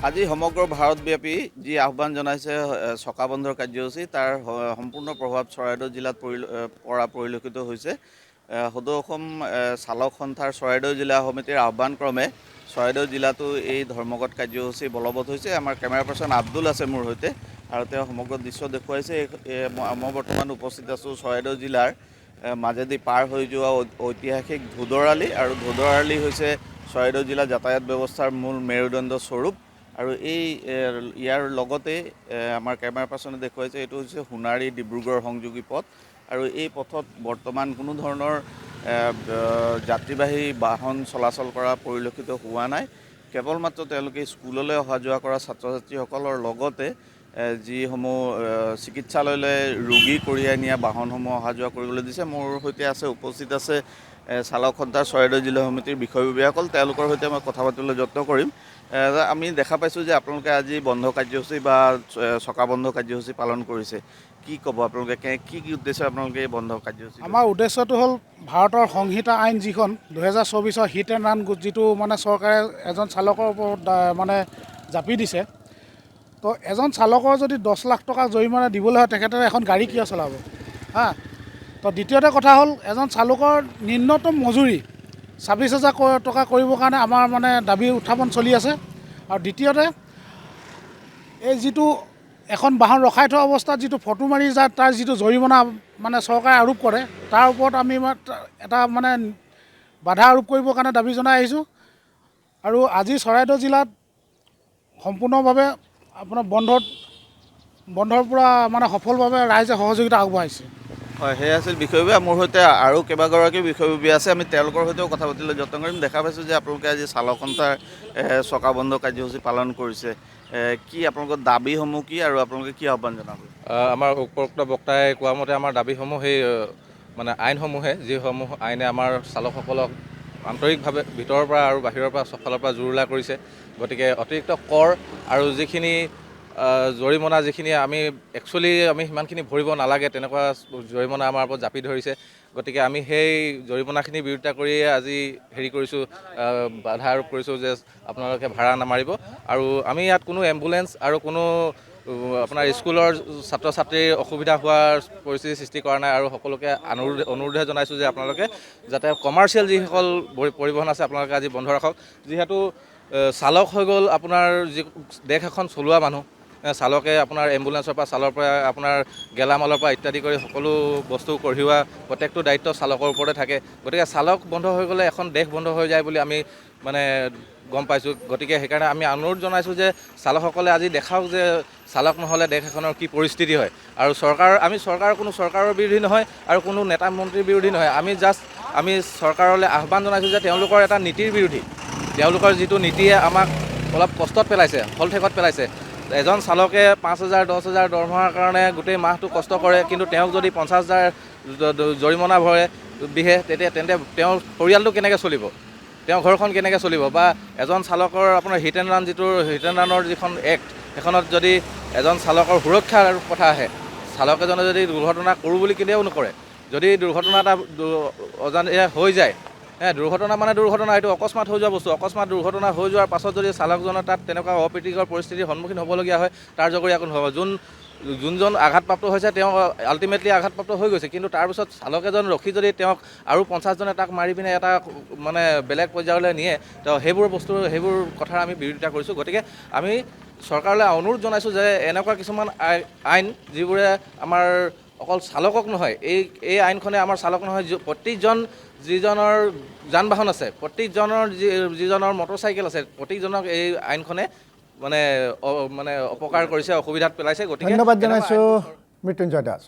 আজি সমগ্ৰ ভাৰতব্যাপী যি আহ্বান জনাইছে চকা বন্ধৰ কাৰ্যসূচী তাৰ সম্পূৰ্ণ প্ৰভাৱ চৰাইদেউ জিলাত পৰা পৰিলক্ষিত হৈছে। সদৌ অসম চালক সন্থাৰ চৰাইদেউ জিলা সমিতিৰ আহ্বানক্ৰমে চৰাইদেউ জিলাতো এই ধৰ্মঘট কাৰ্যসূচী বলবৎ হৈছে। আমাৰ কেমেৰা পাৰ্চন আব্দুল আছে মোৰ সৈতে আৰু তেওঁ সমগ্ৰ দৃশ্য দেখুৱাইছে। মই বৰ্তমান উপস্থিত আছোঁ চৰাইদেউ জিলাৰ মাজেদি পাৰ হৈ যোৱা ঐতিহাসিক ধোদৰ-আলি, আৰু ধোদৰ-আলি হৈছে চৰাইদেউ জিলা যাতায়াত ব্যৱস্থাৰ মূল মেৰুদণ্ড স্বৰূপ। আৰু ইয়াৰ লগতে আমাৰ কেমেৰা পাৰ্চনে দেখুৱাইছে এইটো হৈছে সোণাৰী ডিব্ৰুগড় সংযোগী পথ। আৰু এই পথত বৰ্তমান কোনো ধৰণৰ যাত্ৰীবাহী বাহন চলাচল কৰা পৰিলক্ষিত হোৱা নাই। কেৱল মাত্ৰ তেওঁলোকে স্কুললৈ অহা যোৱা কৰা ছাত্ৰ ছাত্ৰীসকলৰ লগতে যিসমূহ চিকিৎসালয়লৈ ৰোগী কঢ়িয়াই নিয়া বাহনসমূহ অহা যোৱা কৰিবলৈ দিছে। মোৰ সৈতে উপস্থিত আছে চালক সন্থাৰ চৰাইদেউ জিলা সমিতিৰ বিষয়ববীয়াসকল। তেওঁলোকৰ সৈতে মই কথা পাতিবলৈ যত্ন কৰিম। আমি দেখা পাইছোঁ যে আপোনালোকে আজি বন্ধ কাৰ্যসূচী বা চকা বন্ধ কাৰ্যসূচী পালন কৰিছে। কি ক'ব আপোনালোকে, কি উদ্দেশ্যে আপোনালোকে এই বন্ধ কাৰ্যসূচী? আমাৰ উদ্দেশ্যটো হ'ল ভাৰতৰ সংহিতা আইন যিখন 2024 হিট এণ্ড ৰান যিটো মানে চৰকাৰে এজন চালকৰ ওপৰত মানে জাপি দিছে। তো এজন চালকৰ যদি 10 লাখ টকা জৰিমনা দিবলৈ হয় তেখেতে এখন গাড়ী কিয় চলাব হা। তো দ্বিতীয়তে কথা হ'ল এজন চালকৰ নিম্নতম মজুৰি 26,000 টকা কৰিবৰ কাৰণে আমাৰ মানে দাবী উত্থাপন চলি আছে। আৰু দ্বিতীয়তে এই যিটো এখন বাহন ৰখাই থোৱা অৱস্থাত যিটো ফটো মাৰি যায় তাৰ যিটো জৰিমনা মানে চৰকাৰে আৰোপ কৰে, তাৰ ওপৰত আমি এটা মানে বাধা আৰোপ কৰিবৰ কাৰণে দাবী জনাই আহিছোঁ। আৰু আজি চৰাইদেউ জিলাত সম্পূৰ্ণভাৱে আপোনাৰ বন্ধৰ পৰা মানে সফলভাৱে ৰাইজে সহযোগিতা আগবঢ়াইছে। হয়, সেয়া আছিল বিষয়ববীয়া। মোৰ সৈতে আৰু কেইবাগৰাকী বিষয়ববীয়া আছে, আমি তেওঁলোকৰ সৈতেও কথা পাতিবলৈ যত্ন কৰিম। দেখা পাইছোঁ যে আপোনালোকে আজি চালক সন্থাৰ চকা বন্ধ কাৰ্যসূচী পালন কৰিছে। কি আপোনালোকৰ দাবীসমূহ কি আৰু আপোনালোকে কি আহ্বান জনাব? আমাৰ উপৰোক্ত বক্তাই কোৱা মতে আমাৰ দাবীসমূহ সেই মানে আইনসমূহে, যিসমূহ আইনে আমাৰ চালকসকলক আন্তৰিকভাৱে ভিতৰৰ পৰা আৰু বাহিৰৰ পৰা চবফালৰ পৰা জুৰুলা কৰিছে। গতিকে অতিৰিক্ত কৰ আৰু যিখিনি জৰিমনা, যিখিনি আমি সিমানখিনি ভৰিব নালাগে তেনেকুৱা জৰিমনা আমাৰ ওপৰত জাপি ধৰিছে। গতিকে আমি সেই জৰিমনাখিনি বিৰোধিতা কৰিয়ে আজি বাধা আৰোপ কৰিছোঁ যে আপোনালোকে ভাড়া নামাৰিব। আৰু আমি ইয়াত কোনো এম্বুলেঞ্চ আৰু কোনো আপোনাৰ স্কুলৰ ছাত্ৰ ছাত্ৰীৰ অসুবিধা হোৱাৰ পৰিস্থিতি সৃষ্টি কৰা নাই। আৰু সকলোকে অনুৰোধে জনাইছোঁ যে আপোনালোকে যাতে কমাৰ্চিয়েল যিসকল পৰিবহণ আছে আপোনালোকে আজি বন্ধ ৰাখক। যিহেতু চালক হৈ গ'ল আপোনাৰ দেশ এখন চলোৱা মানুহ। চালকে আপোনাৰ এম্বুলেঞ্চৰ পৰা চালৰ পৰা আপোনাৰ গেলামালৰ পৰা ইত্যাদি কৰি সকলো বস্তু কঢ়িওৱা প্ৰত্যেকটো দায়িত্ব চালকৰ ওপৰতে থাকে। গতিকে চালক বন্ধ হৈ গ'লে এখন দেশ বন্ধ হৈ যায় বুলি আমি মানে গম পাইছোঁ। গতিকে সেইকাৰণে আমি অনুৰোধ জনাইছোঁ যে চালকসকলে আজি দেখাওক যে চালক নহ'লে দেশ এখনৰ কি পৰিস্থিতি হয়। আৰু আমি চৰকাৰৰ বিৰোধী নহয় আৰু কোনো নেতা মন্ত্ৰীৰ বিৰোধী নহয়। আমি চৰকাৰলৈ আহ্বান জনাইছোঁ যে তেওঁলোকৰ এটা নীতিৰ বিৰোধী। তেওঁলোকৰ যিটো নীতিয়ে আমাক অলপ কষ্টত পেলাইছে, হলঠেকত পেলাইছে। এজন চালকে 5,000 10,000 দৰমহাৰ কাৰণে গোটেই মাহটো কষ্ট কৰে, কিন্তু তেওঁক যদি 50,000 জৰিমনা দিয়ে তেন্তে তেওঁৰ পৰিয়ালটো কেনেকৈ চলিব, তেওঁৰ ঘৰখন কেনেকৈ চলিব? বা এজন চালকৰ আপোনাৰ হিট এণ্ড ৰানৰ যিখন এক্ট, সেইখনত যদি এজন চালকৰ সুৰক্ষাৰ কথা আহে, চালক এজনে যদি দুৰ্ঘটনা কৰোঁ বুলি কেতিয়াও নকৰে, যদি দুৰ্ঘটনা এটা অজানিতে হৈ যায়, দুৰ্ঘটনা মানে দুৰ্ঘটনা, এইটো অকস্মাত হৈ যোৱা বস্তু। অকস্মাত দুৰ্ঘটনা হৈ যোৱাৰ পাছত যদি চালকজনৰ তাত তেনেকুৱা অপ্ৰীতিকৰ পৰিস্থিতিৰ সন্মুখীন হ'বলগীয়া হয়, তাৰ জগৰীয়া একো নহ'ব। যোনজন আঘাতপ্ৰাপ্ত হৈছে তেওঁ আল্টিমেটলি আঘাতপ্ৰাপ্ত হৈ গৈছে, কিন্তু তাৰপিছত চালক এজন ৰখি যদি তেওঁক আৰু 50জনে তাক মাৰি পিনে এটা মানে বেলেগ পৰ্যায়লৈ নিয়ে, তো সেইবোৰ কথাৰ আমি বিৰোধিতা কৰিছোঁ। গতিকে আমি চৰকাৰলৈ অনুৰোধ জনাইছোঁ যে এনেকুৱা কিছুমান আইন যিবোৰে আমাৰ অকল চালকক নহয়, এই আইনখনে আমাৰ চালক নহয়, প্ৰত্যেকজন যিজনৰ যান বাহন আছে, প্ৰত্যেকজনৰ যিজনৰ মটৰচাইকেল আছে, প্ৰত্যেকজনক এই আইনখনে মানে অপকাৰ কৰিছে, অসুবিধাত পেলাইছে। গতিকে ধন্যবাদ জনাইছোঁ মৃত্যুঞ্জয় দাস।